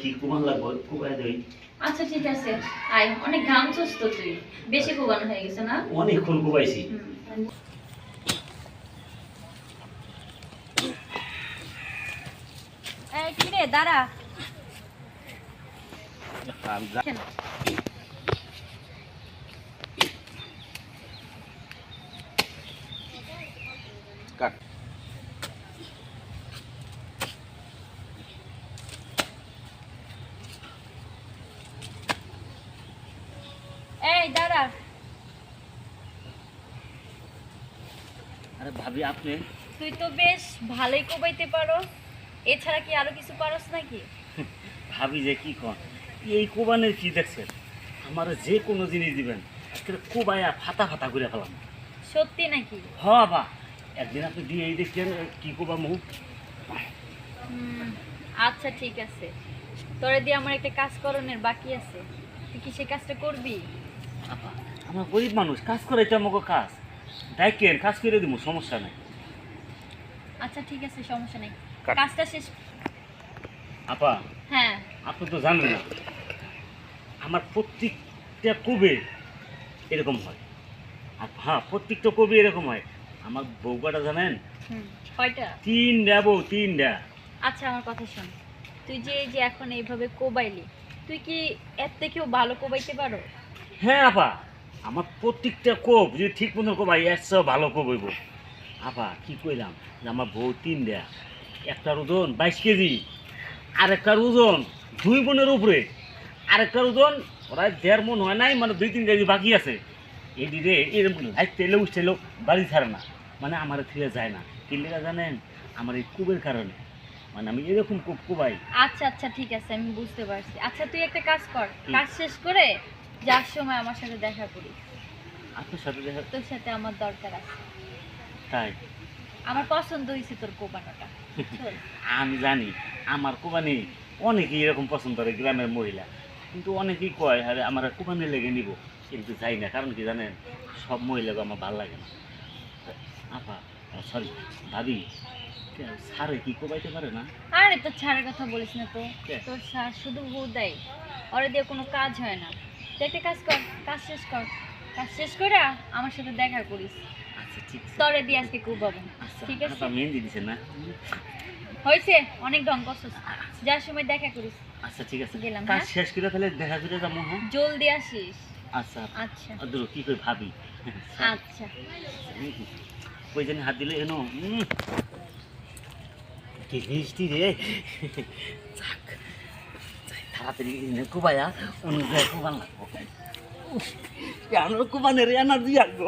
কি কুমান লাগবে কুবাই দেই। আচ্ছা ঠিক আছে, আয়। অনেক ঘামছস তো তুই, বেশি কুবানো হয়ে গেছে না? অনেকক্ষণ কুবাইছি। এই কি রে, দাঁড়া। কাট। এই দাঁড়া। আরে ভাবি আপনি? তুই তো বেশ ভালোই কোবাইতে পারো, এছাড়া কি আরো কিছু পারস নাকি? ভাবি যে কি কন, এই কোবানের কি দেখছেন? আমার যে কোনো জিনিস দিবেন কোবাইয়া ফাতা ফাতা করে ফেলাম। সত্যি নাকি? হ বা একদিন আপনি দিয়ে এই দেখছেন কি কোবা মুখ। আচ্ছা ঠিক আছে, তোরে দিয়ে আমার একটা কাজ করণের বাকি আছে, তুই কি সেই কাজটা করবি? আপা আমরা গরিব মানুষ, কাজ করাইতে আমাকে কাজ দেখেন, কাজ করে দিব, সমস্যা নেই। আচ্ছা ঠিক আছে, সমস্যা নেই, কাট। কাজটা শেষ। আপা হ্যাঁ। আপনি তো জানেন না, আমার প্রত্যেকটা কবি এরকম হয়। আর হ্যাঁ, প্রত্যেকটা কবি এরকম হয়। আমার বউকাটা জানেন কয়টা? 3টা বউ, 3টা। আচ্ছা আমার কথা শোন, তুই যে এই যে এখন এইভাবে কোবাইলি, তুই কি এর থেকেও ভালো কোবাইতে পারো? হ্যাঁ আপা, আমার প্রত্যেকটা কোপ যদি ঠিক মতো কোবাই এর চেয়েও ভালো কোপ হইব। আপা কি কইলাম যে আমার বউ 3টা, একটার ওজন 22 কেজি, আরেকটার ওজন 2 মনের উপরে, আরেকটার ওজন প্রায় 1.5 মন হয় নাই, মানে 2-3 কেজি বাকি আছে। এই দিদি এরকম লাইট তেলেও উঠছিল, বাড়ি ছাড়ে না, মানে আমার ফিরে যায় না। কি লেখা জানেন? আমার এই কুবের কারণে, মানে আমি এরকম কুব কুবাই। আচ্ছা আচ্ছা ঠিক আছে, আমি বুঝতে পারছি। আচ্ছা তুই একটা কাজ কর, কাজ শেষ করে যার সময় আমার সাথে দেখা করি। আপনার সাথে দেখা? তোর সাথে আমার দরকার আছে। তাই? আমার পছন্দ হয়েছে তোর কোবানোটা। চল। আমি জানি আমার কোবানি অনেকেই এরকম পছন্দ করে, গ্রামের মহিলা, কিন্তু অনেকেই কয় আরে আমার কোবানি লেগে নিব, কিন্তু যাই না। কারণ কি জানেন, সব মহিলাকে আমার ভালো লাগে না। আপা সরি ভাবি, স্যারে কি কোবাইতে পারে না? আরে তোর ছাড়ের কথা বলিস না তো, কে? তোর স্যার শুধু হুদাই, ওরে দিয়ে কোনো কাজ হয় না। তুই একটা কাজ কর, কাজ শেষ কর, কাজ শেষ করে আমার সাথে দেখা করিস। আচ্ছা ঠিক আছে। তোরে দিয়ে আজকে কোবাবো। আচ্ছা ঠিক আছে? আপা মেহেন্দি দিছেন না? হয়েছে, অনেক ঢং করছিস, যার সময় দেখা করিস। আচ্ছা ঠিক আছে, গেলাম, কাজ হ্যাঁ? শেষ করে তাহলে দেখা করে যাবো। হ্যাঁ জলদি আসিস। আচ্ছা আচ্ছা দূর কি করে ভাবি। আচ্ছা। কই জানি হাত দিলে এনো, কি মিষ্টি রে। যাক, যাই, তাড়াতাড়ি কুবাইয়া অন্য জায়গায় কুবান লাগবো। কেন কুবানের এনার্জি আসবো।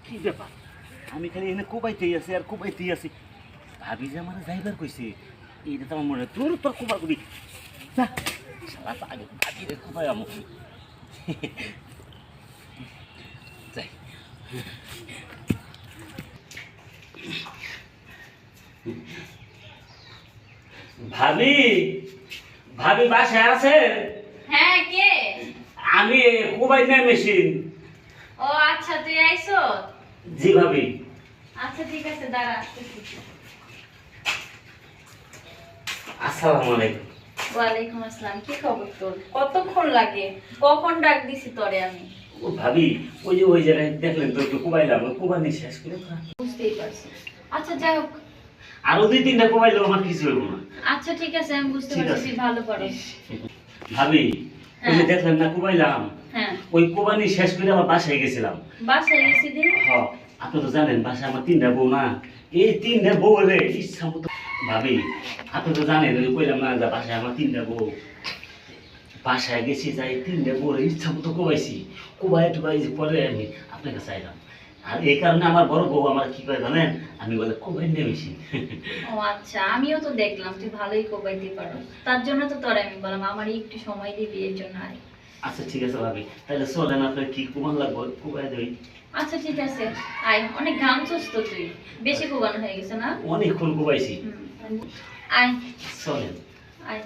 কি ব্যাপার, আমি খালি এনে কুবাইতেই আছি আর কুবাইতেই আছি। ভাবি যে আমার যাইবার কইছে, এইটা তো আমার মনে হয় তোর তোর কুবার করি। সারা তো আগে ভাবি রে কুবাই আমো। যাই, ভাবি ভাবি বাসায় আছে? হ্যাঁ কে? আমি কুবাই না মেশিন। ও আচ্ছা, তুই আইছো? জি ভাবি। আচ্ছা ঠিক আছে, দাঁড়া। আসসালামু আলাইকুম। ওয়ালাইকুম আসসালাম। কি খবর তোর? কতক্ষণ লাগে, কখন ডাক দিছি তোরে আমি? ও ভাবি, ওই যে ওই জায়গায় দেখলেন তো একটু কুবাইলাম, কুবানি শেষ করে তো। বুঝতেই পারছি। আচ্ছা যাই হোক, আরো 2-3টা কুবাইলেও আমার কিছু হইব না। আচ্ছা ঠিক আছে, আমি বুঝতে ঠিক পারছি আছে। তুই ভালো পারো। ভাবি ওই যে হ্যাঁ। দেখলেন না কুবাইলাম, হ্যাঁ, ওই কুবানি শেষ করে আমার বাসায় গেছিলাম। বাসায় গেছি দি? হ্যাঁ, আপনি তো জানেন বাসায় আমার 3টা বউ না, এই 3টা বউ রে ইচ্ছা মতো। ভাবি আপনি তো জানেন ওই কইলাম না যে বাসায় আমার 3টা বউ, বাসায় গেছি, যাই 3টা বউ রে ইচ্ছা মতো কুবাইছি। কুবাই টুবাই পরে আমি আপনাকে চাইলাম, আর এই কারণে আমার বড় বউ আমার কি করে জানেন, আমি বলে কুবাই নেমেছি। ও আচ্ছা, আমিও তো দেখলাম তুই ভালোই কোবাইতে পারো, তার জন্য তো তোরে আমি বললাম আমার একটু সময় দিবি, এর জন্য আয়। আচ্ছা ঠিক আছে ভাবি, তাহলে চলেন, আপনার কি কুমান লাগবে কুবাই দেই। আচ্ছা ঠিক আছে, আয়। অনেক ঘামছস তো তুই, বেশি কোবানো হয়ে গেছে না? অনেকক্ষণ কুবাইছি। আয় চলেন। আয়।